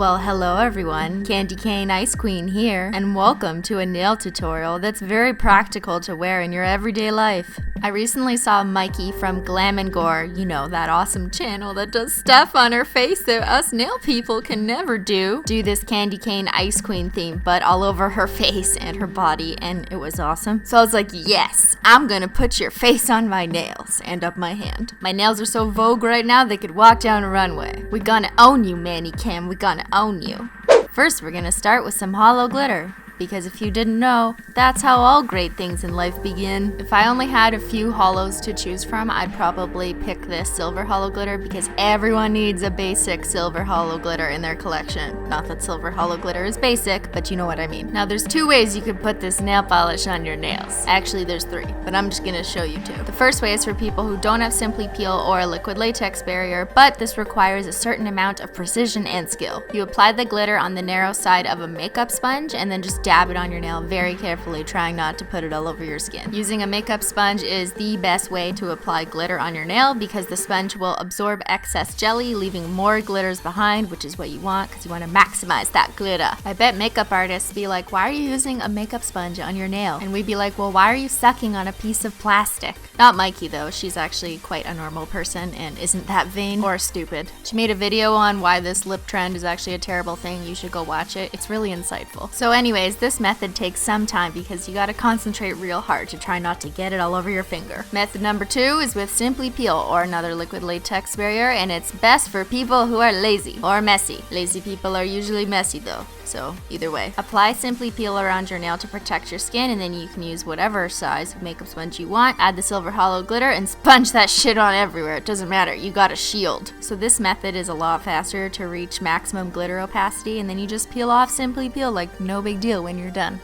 Well, hello everyone, Candy Cane Ice Queen here, and welcome to a nail tutorial that's very practical to wear in your everyday life. I recently saw Mikey from Glam and Gore, you know, that awesome channel that does stuff on her face that us nail people can never do this Candy Cane Ice Queen theme, but all over her face and her body, and it was awesome. So I was like, yes, I'm gonna put your face on my nails and up my hand. My nails are so vogue right now they could walk down a runway. We gonna own you, Manny Cam, we gonna own you. First, we're gonna start with some holo glitter. Because if you didn't know, that's how all great things in life begin. If I only had a few holos to choose from, I'd probably pick this silver holo glitter because everyone needs a basic silver holo glitter in their collection. Not that silver holo glitter is basic, but you know what I mean. Now there's two ways you could put this nail polish on your nails. Actually there's three, but I'm just gonna show you two. The first way is for people who don't have Simply Peel or a liquid latex barrier, but this requires a certain amount of precision and skill. You apply the glitter on the narrow side of a makeup sponge and then just dab it on your nail very carefully, trying not to put it all over your skin. Using a makeup sponge is the best way to apply glitter on your nail because the sponge will absorb excess jelly, leaving more glitters behind, which is what you want because you want to maximize that glitter. I bet makeup artists be like, why are you using a makeup sponge on your nail? And we'd be like, well, why are you sucking on a piece of plastic? Not Mikey though, she's actually quite a normal person and isn't that vain or stupid. She made a video on why this lip trend is actually a terrible thing. You should go watch it. It's really insightful. So anyways, this method takes some time because you gotta concentrate real hard to try not to get it all over your finger. Method number 2 is with Simply Peel or another liquid latex barrier, and it's best for people who are lazy or messy. Lazy people are usually messy though, so either way. Apply Simply Peel around your nail to protect your skin, and then you can use whatever size makeup sponge you want. Add the silver holo glitter and sponge that shit on everywhere. It doesn't matter, you got a shield. So this method is a lot faster to reach maximum glitter opacity, and then you just peel off Simply Peel like no big deal when you're done.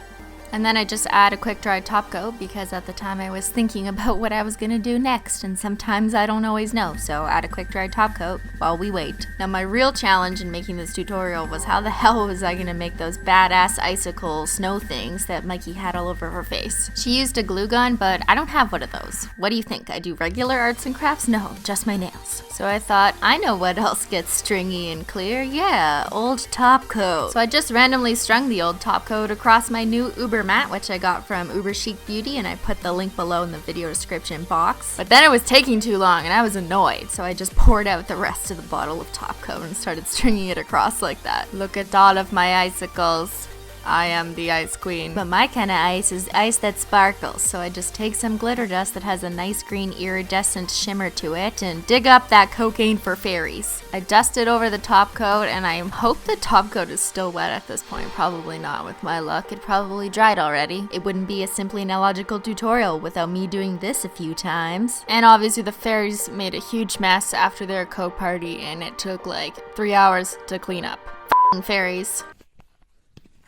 And then I just add a quick dry top coat because at the time I was thinking about what I was gonna do next, and sometimes I don't always know, so add a quick dry top coat while we wait. Now my real challenge in making this tutorial was how the hell was I gonna make those badass icicle snow things that Mikey had all over her face. She used a glue gun, but I don't have one of those. What do you think? I do regular arts and crafts? No, just my nails. So I thought, I know what else gets stringy and clear. Yeah, old top coat. So I just randomly strung the old top coat across my new Uber mat, which I got from Uber Chic Beauty, and I put the link below in the video description box. But then it was taking too long and I was annoyed, so I just poured out the rest of the bottle of top coat and started stringing it across like that. Look at all of my icicles. I am the ice queen. But my kind of ice is ice that sparkles, so I just take some glitter dust that has a nice green iridescent shimmer to it and dig up that cocaine for fairies. I dust it over the top coat, and I hope the top coat is still wet at this point. Probably not with my luck. It probably dried already. It wouldn't be a Simply Nailogical tutorial without me doing this a few times. And obviously the fairies made a huge mess after their coat party, and it took like 3 hours to clean up. F***ing fairies.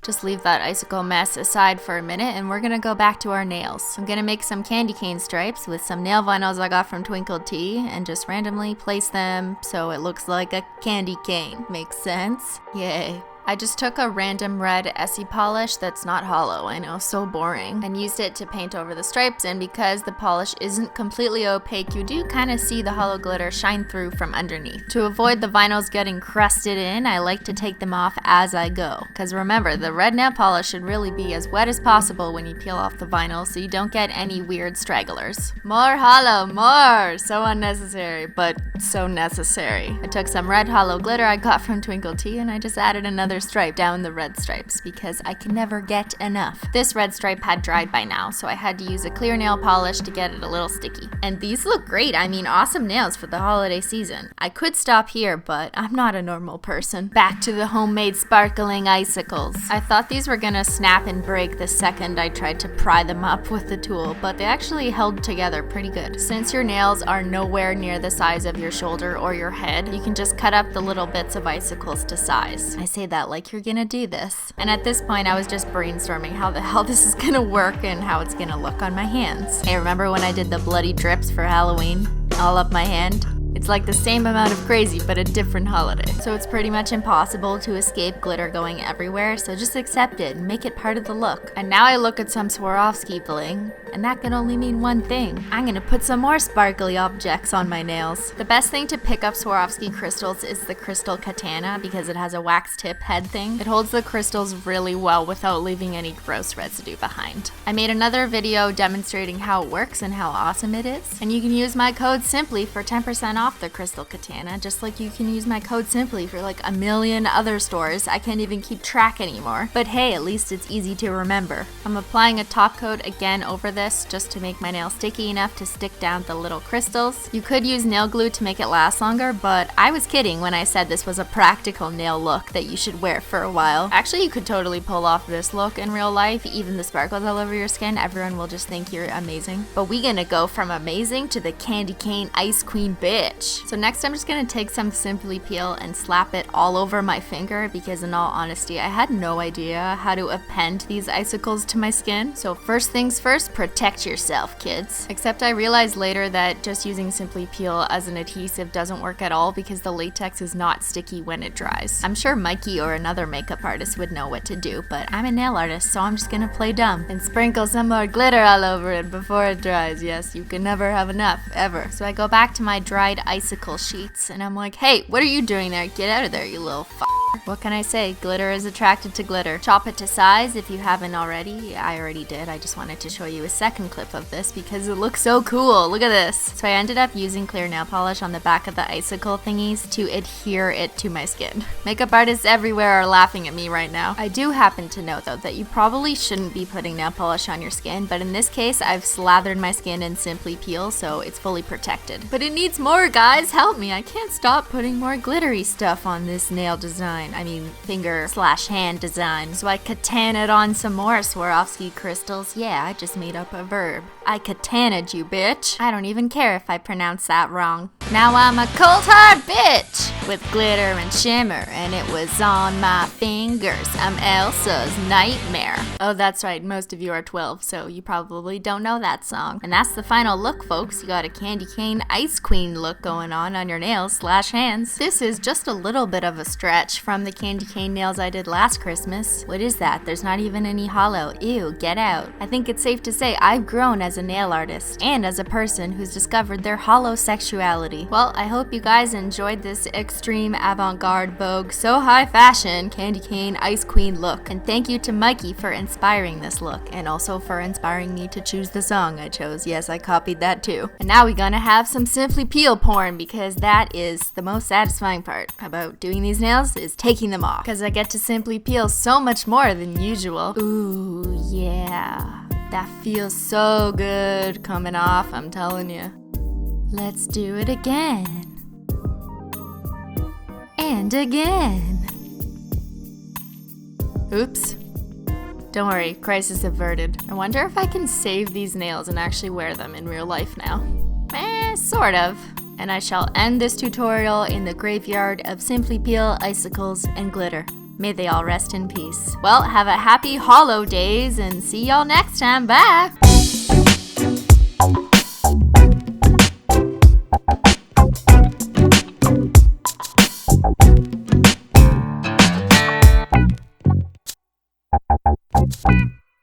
Just leave that icicle mess aside for a minute, and we're gonna go back to our nails. I'm gonna make some candy cane stripes with some nail vinyls I got from Twinkled Tea and just randomly place them so it looks like a candy cane. Makes sense? Yay. I just took a random red Essie polish that's not holo, I know, so boring, and used it to paint over the stripes, and because the polish isn't completely opaque, you do kind of see the holo glitter shine through from underneath. To avoid the vinyls getting crusted in, I like to take them off as I go, because remember, the red nail polish should really be as wet as possible when you peel off the vinyl so you don't get any weird stragglers. More holo, more! So unnecessary, but so necessary. I took some red holo glitter I got from Twinkled Tea, and I just added another stripe down the red stripes because I can never get enough. This red stripe had dried by now, so I had to use a clear nail polish to get it a little sticky. And these look great. I mean, awesome nails for the holiday season. I could stop here, but I'm not a normal person. Back to the homemade sparkling icicles. I thought these were gonna snap and break the second I tried to pry them up with the tool, but they actually held together pretty good. Since your nails are nowhere near the size of your shoulder or your head, you can just cut up the little bits of icicles to size. I say that like you're gonna do this. And at this point I was just brainstorming how the hell this is gonna work and how it's gonna look on my hands. Hey, remember when I did the bloody drips for Halloween? All up my hand? It's like the same amount of crazy, but a different holiday. So it's pretty much impossible to escape glitter going everywhere, so just accept it and make it part of the look. And now I look at some Swarovski bling, and that can only mean one thing. I'm gonna put some more sparkly objects on my nails. The best thing to pick up Swarovski crystals is the crystal Katana because it has a wax tip head thing. It holds the crystals really well without leaving any gross residue behind. I made another video demonstrating how it works and how awesome it is. And you can use my code SIMPLY for 10% off the crystal Katana, just like you can use my code SIMPLY for like a million other stores. I can't even keep track anymore. But hey, at least it's easy to remember. I'm applying a top coat again over this just to make my nail sticky enough to stick down the little crystals. You could use nail glue to make it last longer, but I was kidding when I said this was a practical nail look that you should wear for a while. Actually, you could totally pull off this look in real life. Even the sparkles all over your skin, everyone will just think you're amazing. But we gonna go from amazing to the candy cane ice queen bitch. So next I'm just gonna take some Simply Peel and slap it all over my finger because in all honesty, I had no idea how to append these icicles to my skin. So first things first, protect yourself, kids. Except I realized later that just using Simply Peel as an adhesive doesn't work at all because the latex is not sticky when it dries. I'm sure Mikey or another makeup artist would know what to do, but I'm a nail artist, so I'm just gonna play dumb and sprinkle some more glitter all over it before it dries. Yes, you can never have enough, ever. So I go back to my dried icicle sheets and I'm like, hey, what are you doing there? Get out of there, you little f***. What can I say? Glitter is attracted to glitter. Chop it to size if you haven't already. I already did. I just wanted to show you a second clip of this because it looks so cool. Look at this. So I ended up using clear nail polish on the back of the icicle thingies to adhere it to my skin. Makeup artists everywhere are laughing at me right now. I do happen to know though that you probably shouldn't be putting nail polish on your skin, but in this case I've slathered my skin in Simply Peel so it's fully protected. But it needs more, guys. Help me. I can't stop putting more glittery stuff on this nail design. I mean finger/hand design. So I katanaed on some more Swarovski crystals. Yeah, I just made up a verb. I katanaed you, bitch. I don't even care if I pronounce that wrong. Now I'm a cold hard bitch with glitter and shimmer, and it was on my fingers. I'm Elsa's nightmare. Oh, that's right. Most of you are 12, so you probably don't know that song. And that's the final look, folks. You got a candy cane ice queen look going on your nails/hands. This is just a little bit of a stretch from the candy cane nails I did last Christmas. What is that? There's not even any hollow. Ew, get out. I think it's safe to say I've grown as a nail artist and as a person who's discovered their hollow sexuality. Well, I hope you guys enjoyed this extreme avant-garde vogue, so high fashion candy cane ice queen look. And thank you to Mikey for inspiring this look and also for inspiring me to choose the song I chose. Yes, I copied that too. And now we're gonna have some Simply Peel porn because that is the most satisfying part about doing these nails is taking them off because I get to Simply Peel so much more than usual. Ooh, yeah. That feels so good coming off, I'm telling you. Let's do it again. And again. Oops. Don't worry, crisis averted. I wonder if I can save these nails and actually wear them in real life now. Sort of. And I shall end this tutorial in the graveyard of Simply Peel, icicles, and glitter. May they all rest in peace. Well, have a happy holidays and see y'all next time. Bye!